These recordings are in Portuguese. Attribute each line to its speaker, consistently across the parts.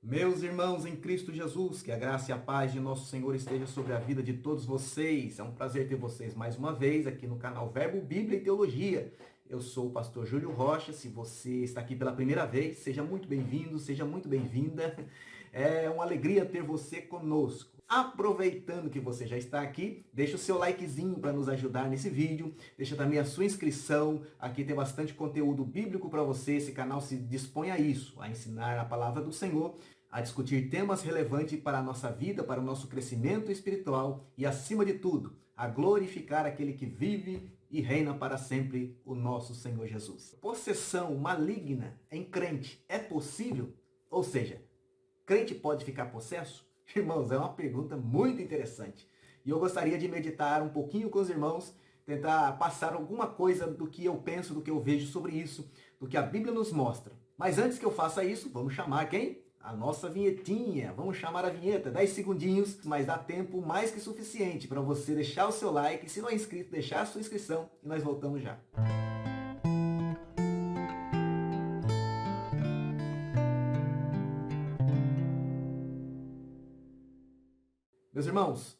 Speaker 1: Meus irmãos em Cristo Jesus, que a graça e a paz de nosso Senhor esteja sobre a vida de todos vocês. É um prazer ter vocês mais uma vez aqui no canal Verbo, Bíblia e Teologia. Eu sou o pastor Júlio Rocha. Se você está aqui pela primeira vez, seja muito bem-vindo, seja muito bem-vinda. É uma alegria ter você conosco. Aproveitando que você já está aqui, deixa o seu likezinho para nos ajudar nesse vídeo, deixa também a sua inscrição. Aqui tem bastante conteúdo bíblico para você. Esse canal se dispõe a isso, a ensinar a palavra do Senhor, a discutir temas relevantes para a nossa vida, para o nosso crescimento espiritual e, acima de tudo, a glorificar aquele que vive e reina para sempre, o nosso Senhor Jesus. Possessão maligna em crente é possível? Ou seja, crente pode ficar possesso? Irmãos, é uma pergunta muito interessante. E eu gostaria de meditar um pouquinho com os irmãos, tentar passar alguma coisa do que eu penso, do que eu vejo sobre isso, do que a Bíblia nos mostra. Mas antes que eu faça isso, vamos chamar quem? A nossa vinhetinha. Vamos chamar a vinheta, 10 segundinhos, mas dá tempo mais que suficiente para você deixar o seu like, se não é inscrito, deixar a sua inscrição e nós voltamos já. Meus irmãos,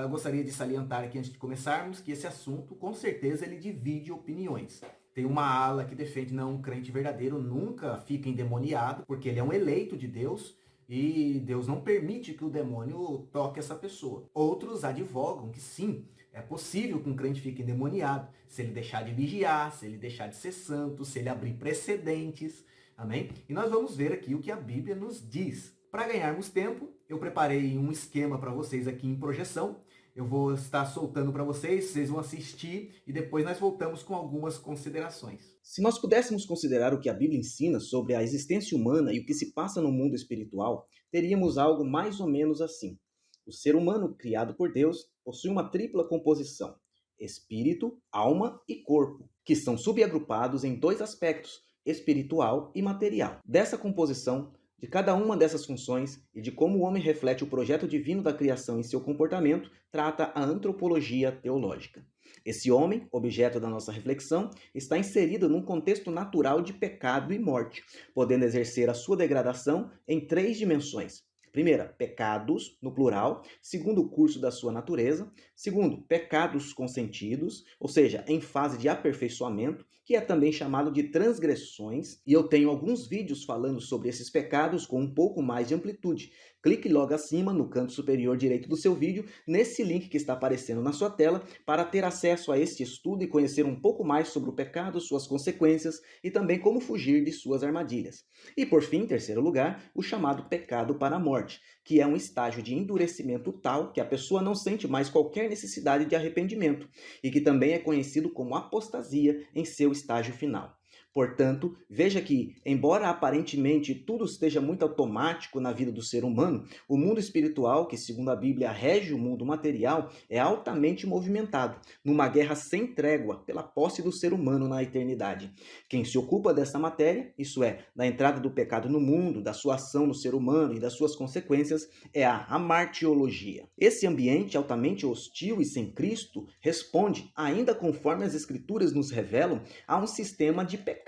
Speaker 1: eu gostaria de salientar aqui antes de começarmos que esse assunto, com certeza, ele divide opiniões. Tem uma ala que defende, não, um crente verdadeiro nunca fica endemoniado, porque ele é um eleito de Deus e Deus não permite que o demônio toque essa pessoa. Outros advogam que sim, é possível que um crente fique endemoniado, se ele deixar de vigiar, se ele deixar de ser santo, se ele abrir precedentes, amém? E nós vamos ver aqui o que a Bíblia nos diz. Para ganharmos tempo, eu preparei um esquema para vocês aqui em projeção. Eu vou estar soltando para vocês, vocês vão assistir e depois nós voltamos com algumas considerações.
Speaker 2: Se nós pudéssemos considerar o que a Bíblia ensina sobre a existência humana e o que se passa no mundo espiritual, teríamos algo mais ou menos assim. O ser humano, criado por Deus, possui uma tripla composição: espírito, alma e corpo, que são subagrupados em dois aspectos, espiritual e material. Dessa composição, de cada uma dessas funções e de como o homem reflete o projeto divino da criação em seu comportamento, trata a antropologia teológica. Esse homem, objeto da nossa reflexão, está inserido num contexto natural de pecado e morte, podendo exercer a sua degradação em três dimensões. Primeira, pecados, no plural. Segundo, o curso da sua natureza. Segundo, pecados consentidos, ou seja, em fase de aperfeiçoamento, que é também chamado de transgressões. E eu tenho alguns vídeos falando sobre esses pecados com um pouco mais de amplitude. Clique logo acima, no canto superior direito do seu vídeo, nesse link que está aparecendo na sua tela, para ter acesso a este estudo e conhecer um pouco mais sobre o pecado, suas consequências e também como fugir de suas armadilhas. E por fim, em terceiro lugar, o chamado pecado para a morte, que é um estágio de endurecimento tal que a pessoa não sente mais qualquer necessidade de arrependimento e que também é conhecido como apostasia em seu estágio final. Portanto, veja que, embora aparentemente tudo esteja muito automático na vida do ser humano, o mundo espiritual, que segundo a Bíblia rege o mundo material, é altamente movimentado, numa guerra sem trégua pela posse do ser humano na eternidade. Quem se ocupa dessa matéria, isso é, da entrada do pecado no mundo, da sua ação no ser humano e das suas consequências, é a amartiologia. Esse ambiente altamente hostil e sem Cristo responde, ainda conforme as Escrituras nos revelam, a um sistema de pecado,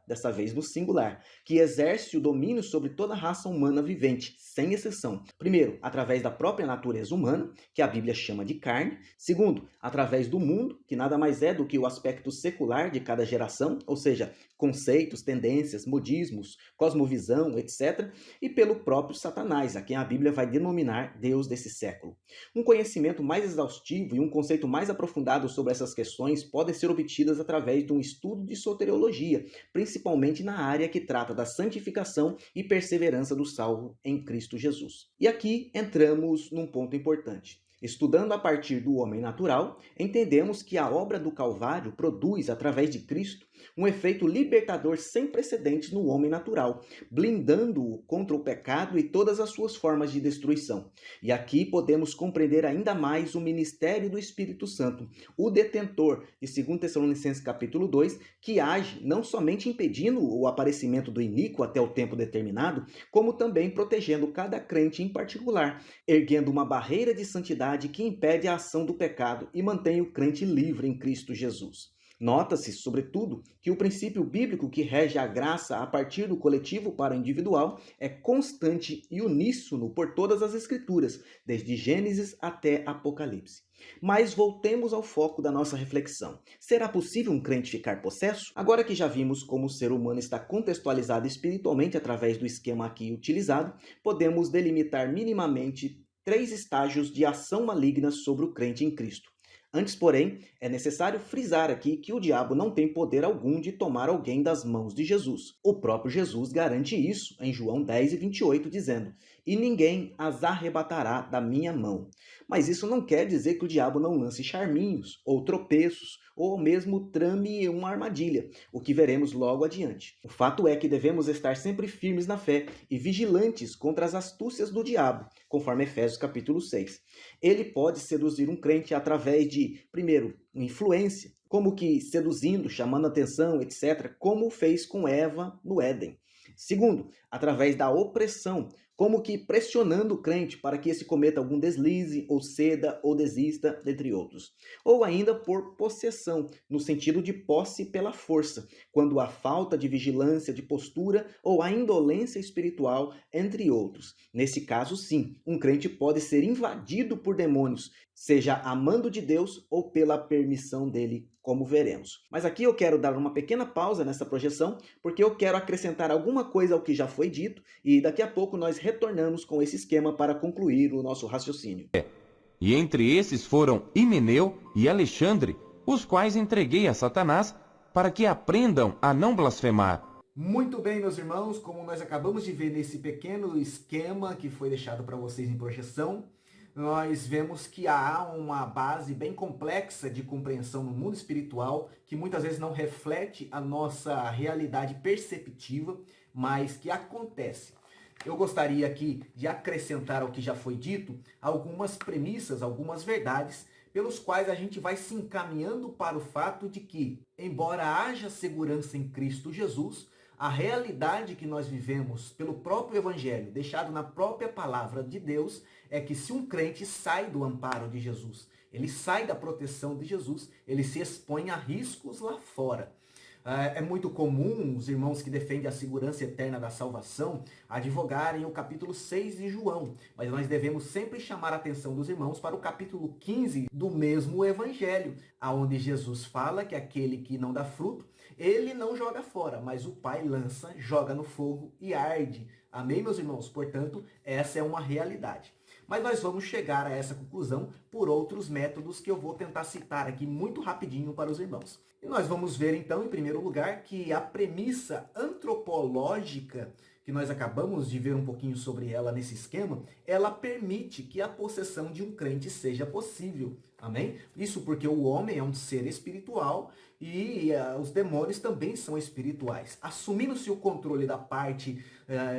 Speaker 2: dessa vez no singular, que exerce o domínio sobre toda a raça humana vivente, sem exceção. Primeiro, através da própria natureza humana, que a Bíblia chama de carne. Segundo, através do mundo, que nada mais é do que o aspecto secular de cada geração, ou seja, conceitos, tendências, modismos, cosmovisão, etc. E pelo próprio Satanás, a quem a Bíblia vai denominar Deus desse século. Um conhecimento mais exaustivo e um conceito mais aprofundado sobre essas questões podem ser obtidas através de um estudo de soteriologia, principalmente na área que trata da santificação e perseverança do salvo em Cristo Jesus. E aqui entramos num ponto importante. Estudando a partir do homem natural, entendemos que a obra do Calvário produz, através de Cristo, um efeito libertador sem precedentes no homem natural, blindando-o contra o pecado e todas as suas formas de destruição. E aqui podemos compreender ainda mais o ministério do Espírito Santo, o detentor de 2 Tessalonicenses capítulo 2, que age não somente impedindo o aparecimento do iníquo até o tempo determinado, como também protegendo cada crente em particular, erguendo uma barreira de santidade que impede a ação do pecado e mantém o crente livre em Cristo Jesus. Nota-se, sobretudo, que o princípio bíblico que rege a graça a partir do coletivo para o individual é constante e uníssono por todas as Escrituras, desde Gênesis até Apocalipse. Mas voltemos ao foco da nossa reflexão. Será possível um crente ficar possesso? Agora que já vimos como o ser humano está contextualizado espiritualmente através do esquema aqui utilizado, podemos delimitar minimamente 3 estágios de ação maligna sobre o crente em Cristo. Antes, porém, é necessário frisar aqui que o diabo não tem poder algum de tomar alguém das mãos de Jesus. O próprio Jesus garante isso em João 10:28, dizendo: "E ninguém as arrebatará da minha mão." Mas isso não quer dizer que o diabo não lance charminhos, ou tropeços, ou mesmo trame uma armadilha, o que veremos logo adiante. O fato é que devemos estar sempre firmes na fé e vigilantes contra as astúcias do diabo, conforme Efésios capítulo 6. Ele pode seduzir um crente através de, primeiro, influência, como que seduzindo, chamando atenção, etc., como fez com Eva no Éden. Segundo, através da opressão, como que pressionando o crente para que esse cometa algum deslize, ou ceda, ou desista, entre outros. Ou ainda por possessão, no sentido de posse pela força, quando há falta de vigilância, de postura, ou a indolência espiritual, entre outros. Nesse caso, sim, um crente pode ser invadido por demônios, seja amando de Deus ou pela permissão dele, como veremos. Mas aqui eu quero dar uma pequena pausa nessa projeção, porque eu quero acrescentar alguma coisa ao que já foi dito, e daqui a pouco nós retornamos com esse esquema para concluir o nosso raciocínio.
Speaker 3: E entre esses foram Himeneu e Alexandre, os quais entreguei a Satanás, para que aprendam a não blasfemar.
Speaker 1: Muito bem, meus irmãos, como nós acabamos de ver nesse pequeno esquema que foi deixado para vocês em projeção, nós vemos que há uma base bem complexa de compreensão no mundo espiritual, que muitas vezes não reflete a nossa realidade perceptiva, mas que acontece. Eu gostaria aqui de acrescentar ao que já foi dito algumas premissas, algumas verdades, pelos quais a gente vai se encaminhando para o fato de que, embora haja segurança em Cristo Jesus, a realidade que nós vivemos pelo próprio Evangelho, deixado na própria palavra de Deus, é que se um crente sai do amparo de Jesus, ele sai da proteção de Jesus, ele se expõe a riscos lá fora. É muito comum os irmãos que defendem a segurança eterna da salvação advogarem o capítulo 6 de João, mas nós devemos sempre chamar a atenção dos irmãos para o capítulo 15 do mesmo evangelho, aonde Jesus fala que aquele que não dá fruto, ele não joga fora, mas o Pai lança, joga no fogo e arde. Amém, meus irmãos? Portanto, essa é uma realidade. Mas nós vamos chegar a essa conclusão por outros métodos que eu vou tentar citar aqui muito rapidinho para os irmãos. E nós vamos ver então, em primeiro lugar, que a premissa antropológica, que nós acabamos de ver um pouquinho sobre ela nesse esquema, ela permite que a possessão de um crente seja possível. Amém? Isso porque o homem é um ser espiritual e os demônios também são espirituais. Assumindo-se o controle da parte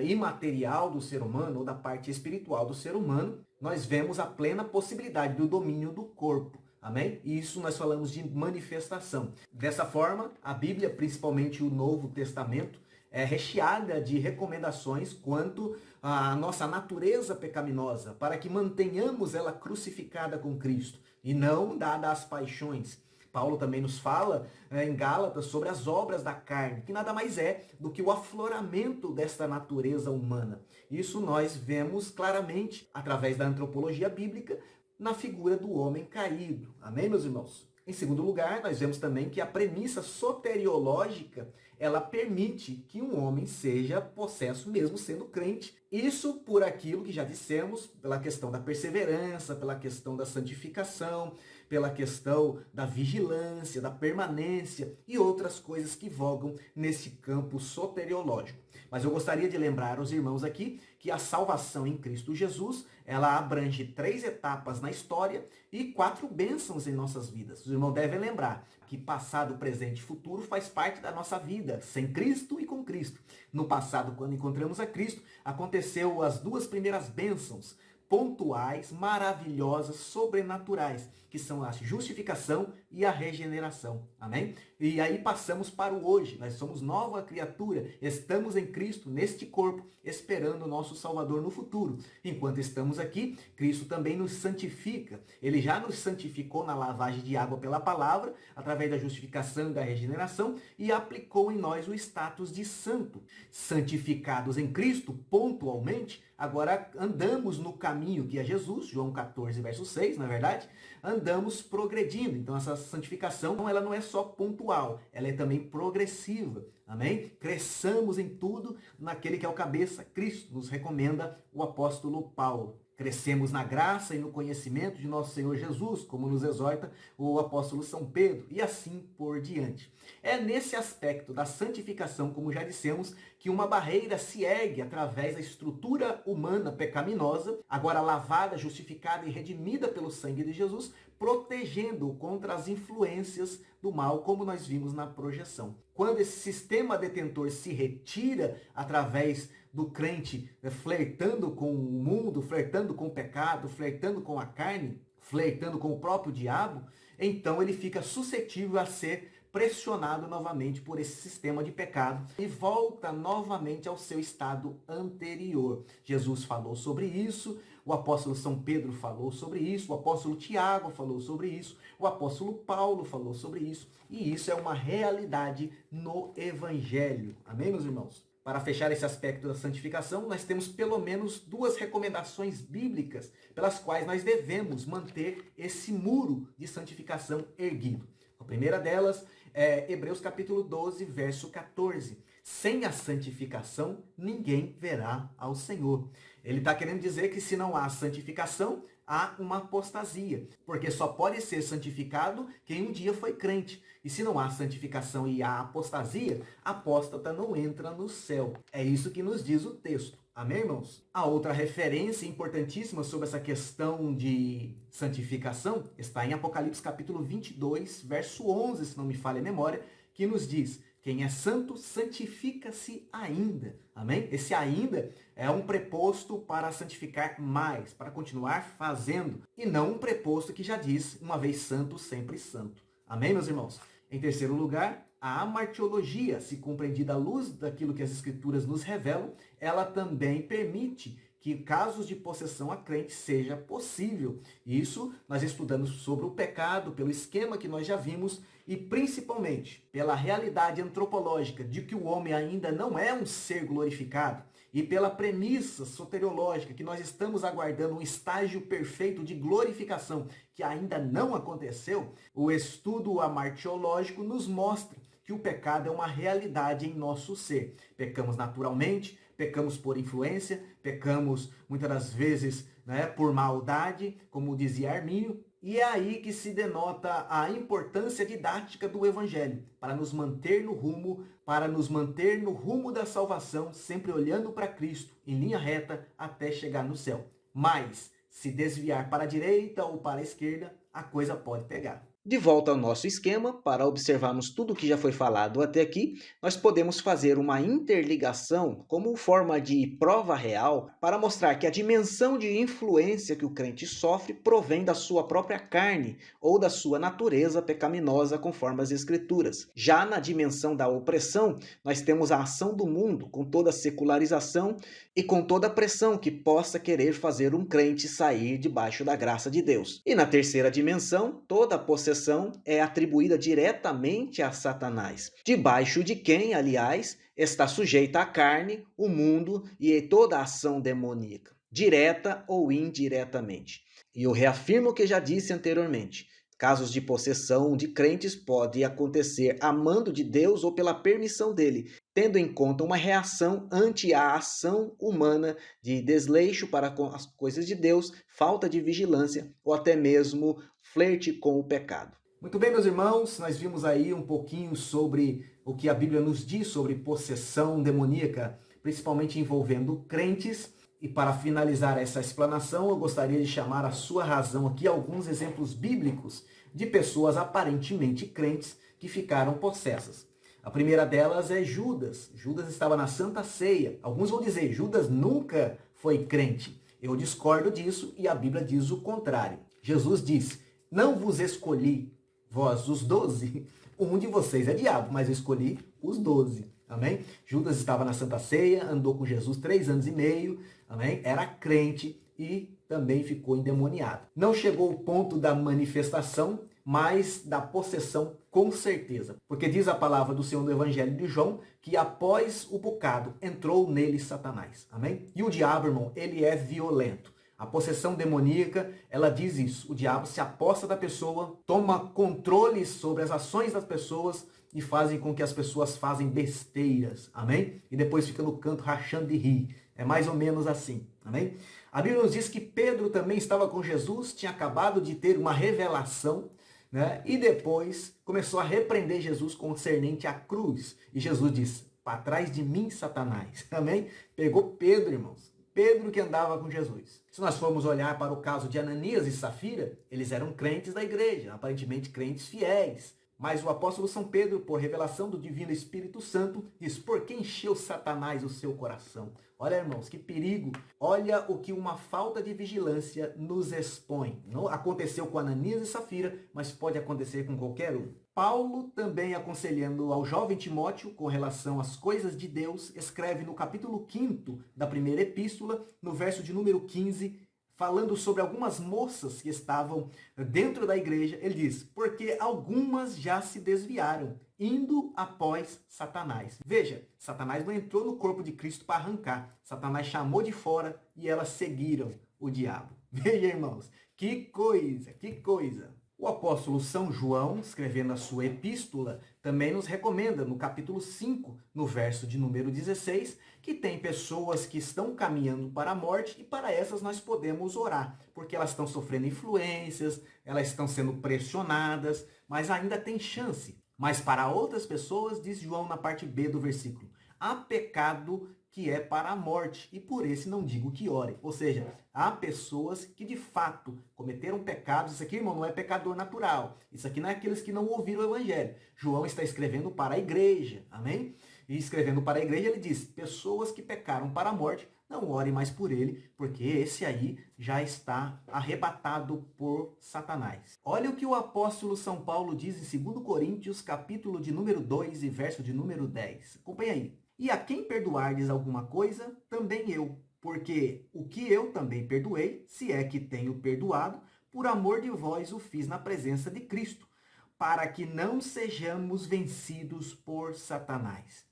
Speaker 1: imaterial do ser humano ou da parte espiritual do ser humano, nós vemos a plena possibilidade do domínio do corpo. Amém? E isso nós falamos de manifestação. Dessa forma, a Bíblia, principalmente o Novo Testamento, é recheada de recomendações quanto à nossa natureza pecaminosa, para que mantenhamos ela crucificada com Cristo e não dada às paixões. Paulo também nos fala em Gálatas sobre as obras da carne, que nada mais é do que o afloramento desta natureza humana. Isso nós vemos claramente através da antropologia bíblica na figura do homem caído. Amém, meus irmãos? Em segundo lugar, nós vemos também que a premissa soteriológica, ela permite que um homem seja possesso mesmo sendo crente. Isso por aquilo que já dissemos, pela questão da perseverança, pela questão da santificação, pela questão da vigilância, da permanência e outras coisas que vogam nesse campo soteriológico. Mas eu gostaria de lembrar aos irmãos aqui que a salvação em Cristo Jesus, ela abrange 3 etapas na história e 4 bênçãos em nossas vidas. Os irmãos devem lembrar que passado, presente e futuro faz parte da nossa vida, sem Cristo e com Cristo. No passado, quando encontramos a Cristo, aconteceu as 2 primeiras bênçãos. pontuais, maravilhosas, sobrenaturais, que são a justificação e a regeneração. Amém? E aí passamos para o hoje. Nós somos nova criatura, estamos em Cristo, neste corpo, esperando o nosso Salvador no futuro. Enquanto estamos aqui, Cristo também nos santifica. Ele já nos santificou na lavagem de água pela palavra, através da justificação e da regeneração, e aplicou em nós o status de santo. Santificados em Cristo, pontualmente, agora andamos no caminho que é Jesus, João 14, verso 6, na verdade, andamos progredindo. Então essa santificação, ela não é só pontual, ela é também progressiva. Amém? Cresçamos em tudo naquele que é o cabeça, Cristo, nos recomenda o apóstolo Paulo. Crescemos na graça e no conhecimento de nosso Senhor Jesus, como nos exorta o apóstolo São Pedro, e assim por diante. É nesse aspecto da santificação, como já dissemos, que uma barreira se ergue através da estrutura humana pecaminosa, agora lavada, justificada e redimida pelo sangue de Jesus, protegendo-o contra as influências do mal, como nós vimos na projeção. Quando esse sistema detentor se retira através do crente flertando com o mundo, flertando com o pecado, flertando com a carne, flertando com o próprio diabo, então ele fica suscetível a ser pressionado novamente por esse sistema de pecado e volta novamente ao seu estado anterior. Jesus falou sobre isso, o apóstolo São Pedro falou sobre isso, o apóstolo Tiago falou sobre isso, o apóstolo Paulo falou sobre isso, e isso é uma realidade no Evangelho. Amém, meus irmãos? Para fechar esse aspecto da santificação, nós temos pelo menos duas recomendações bíblicas pelas quais nós devemos manter esse muro de santificação erguido. A primeira delas é Hebreus capítulo 12, verso 14. Sem a santificação, ninguém verá ao Senhor. Ele está querendo dizer que se não há santificação, há uma apostasia, porque só pode ser santificado quem um dia foi crente. E se não há santificação e há apostasia, apóstata não entra no céu. É isso que nos diz o texto. Amém, irmãos? A outra referência importantíssima sobre essa questão de santificação está em Apocalipse capítulo 22, verso 11, se não me falha a memória, que nos diz: quem é santo, santifica-se ainda. Amém? Esse ainda é um preposto para santificar mais, para continuar fazendo, e não um preposto que já diz, uma vez santo, sempre santo. Amém, meus irmãos? Em terceiro lugar, a amartiologia, se compreendida à luz daquilo que as Escrituras nos revelam, ela também permite que casos de possessão a crente seja possível. Isso nós estudamos sobre o pecado, pelo esquema que nós já vimos, e principalmente pela realidade antropológica de que o homem ainda não é um ser glorificado, e pela premissa soteriológica que nós estamos aguardando um estágio perfeito de glorificação que ainda não aconteceu, o estudo amartiológico nos mostra que o pecado é uma realidade em nosso ser. Pecamos naturalmente, pecamos por influência, pecamos muitas das vezes, por maldade, como dizia Arminio, e é aí que se denota a importância didática do Evangelho, para nos manter no rumo da salvação, sempre olhando para Cristo, em linha reta, até chegar no céu. Mas, se desviar para a direita ou para a esquerda, a coisa pode pegar.
Speaker 2: De volta ao nosso esquema, para observarmos tudo o que já foi falado até aqui, nós podemos fazer uma interligação como forma de prova real para mostrar que a dimensão de influência que o crente sofre provém da sua própria carne ou da sua natureza pecaminosa, conforme as Escrituras. Já na dimensão da opressão, nós temos a ação do mundo, com toda a secularização e com toda a pressão que possa querer fazer um crente sair debaixo da graça de Deus. E na terceira dimensão, toda a possessão é atribuída diretamente a Satanás, debaixo de quem, aliás, está sujeita a carne, o mundo e toda a ação demoníaca, direta ou indiretamente. E eu reafirmo o que já disse anteriormente. Casos de possessão de crentes podem acontecer a mando de Deus ou pela permissão dele, tendo em conta uma reação ante a ação humana de desleixo para com as coisas de Deus, falta de vigilância ou até mesmo flerte com o pecado.
Speaker 1: Muito bem, meus irmãos, nós vimos aí um pouquinho sobre o que a Bíblia nos diz sobre possessão demoníaca, principalmente envolvendo crentes. E para finalizar essa explanação, eu gostaria de chamar a sua razão aqui alguns exemplos bíblicos de pessoas aparentemente crentes que ficaram possessas. A primeira delas é Judas. Judas estava na Santa Ceia. Alguns vão dizer, Judas nunca foi crente. Eu discordo disso e a Bíblia diz o contrário. Jesus disse, não vos escolhi, vós os 12, um de vocês é diabo, mas eu escolhi os 12. Amém? Judas estava na Santa Ceia, andou com Jesus 3 anos e meio, amém? Era crente e também ficou endemoniado. Não chegou ao ponto da manifestação, mas da possessão com certeza. Porque diz a palavra do Senhor no Evangelho de João, que após o bocado entrou nele Satanás. Amém? E o diabo, irmão, ele é violento. A possessão demoníaca, ela diz isso. O diabo se aposta da pessoa, toma controle sobre as ações das pessoas e fazem com que as pessoas fazem besteiras. Amém? E depois fica no canto rachando de rir. É mais ou menos assim. Amém? A Bíblia nos diz que Pedro também estava com Jesus, tinha acabado de ter uma revelação, né? E depois começou a repreender Jesus concernente à cruz. E Jesus disse, para trás de mim, Satanás. Amém? Pegou Pedro, irmãos. Pedro que andava com Jesus. Se nós formos olhar para o caso de Ananias e Safira, eles eram crentes da igreja, aparentemente crentes fiéis. Mas o apóstolo São Pedro, por revelação do Divino Espírito Santo, diz, por que encheu Satanás o seu coração? Olha, irmãos, que perigo. Olha o que uma falta de vigilância nos expõe. Não aconteceu com Ananias e Safira, mas pode acontecer com qualquer um. Paulo, também aconselhando ao jovem Timóteo com relação às coisas de Deus, escreve no capítulo 5º da primeira epístola, no verso de número 15, falando sobre algumas moças que estavam dentro da igreja, ele diz, porque algumas já se desviaram, indo após Satanás. Veja, Satanás não entrou no corpo de Cristo para arrancar. Satanás chamou de fora e elas seguiram o diabo. Veja, irmãos, que coisa, que coisa. O apóstolo São João, escrevendo a sua epístola, também nos recomenda, no capítulo 5, no verso de número 16, que tem pessoas que estão caminhando para a morte e para essas nós podemos orar, porque elas estão sofrendo influências, elas estão sendo pressionadas, mas ainda tem chance. Mas para outras pessoas, diz João na parte B do versículo, há pecado que é para a morte, e por esse não digo que ore. Ou seja, há pessoas que de fato cometeram pecados. Isso aqui, irmão, não é pecador natural. Isso aqui não é aqueles que não ouviram o evangelho. João está escrevendo para a igreja, amém? E escrevendo para a igreja, ele diz, pessoas que pecaram para a morte, não ore mais por ele, porque esse aí já está arrebatado por Satanás. Olha o que o apóstolo São Paulo diz em 2 Coríntios, capítulo de número 2 e verso de número 10. Acompanha aí. E a quem perdoardes alguma coisa, também eu. Porque o que eu também perdoei, se é que tenho perdoado, por amor de vós o fiz na presença de Cristo, para que não sejamos vencidos por Satanás.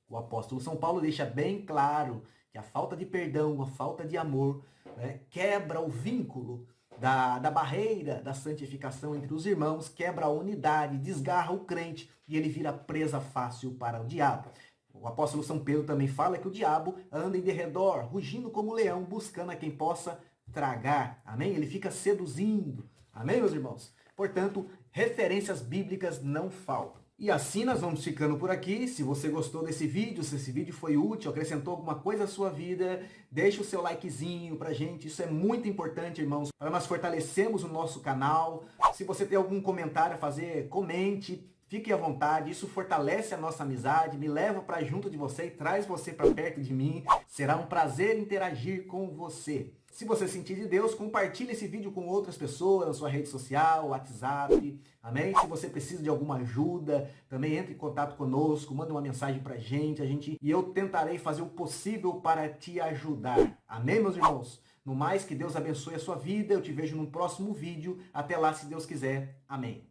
Speaker 1: O apóstolo São Paulo deixa bem claro que a falta de perdão, a falta de amor, né, quebra o vínculo da barreira da santificação entre os irmãos, quebra a unidade, desgarra o crente e ele vira presa fácil para o diabo. O apóstolo São Pedro também fala que o diabo anda em derredor, rugindo como leão, buscando a quem possa tragar. Amém? Ele fica seduzindo. Amém, meus irmãos? Portanto, referências bíblicas não faltam. E assim nós vamos ficando por aqui. Se você gostou desse vídeo, se esse vídeo foi útil, acrescentou alguma coisa à sua vida, deixa o seu likezinho pra gente. Isso é muito importante, irmãos, para nós fortalecermos o nosso canal. Se você tem algum comentário a fazer, comente. Fique à vontade, isso fortalece a nossa amizade, me leva para junto de você e traz você para perto de mim. Será um prazer interagir com você. Se você sentir de Deus, compartilhe esse vídeo com outras pessoas na sua rede social, WhatsApp, amém? Se você precisa de alguma ajuda, também entre em contato conosco, manda uma mensagem pra gente, e eu tentarei fazer o possível para te ajudar. Amém, meus irmãos? No mais, que Deus abençoe a sua vida, eu te vejo no próximo vídeo. Até lá, se Deus quiser. Amém.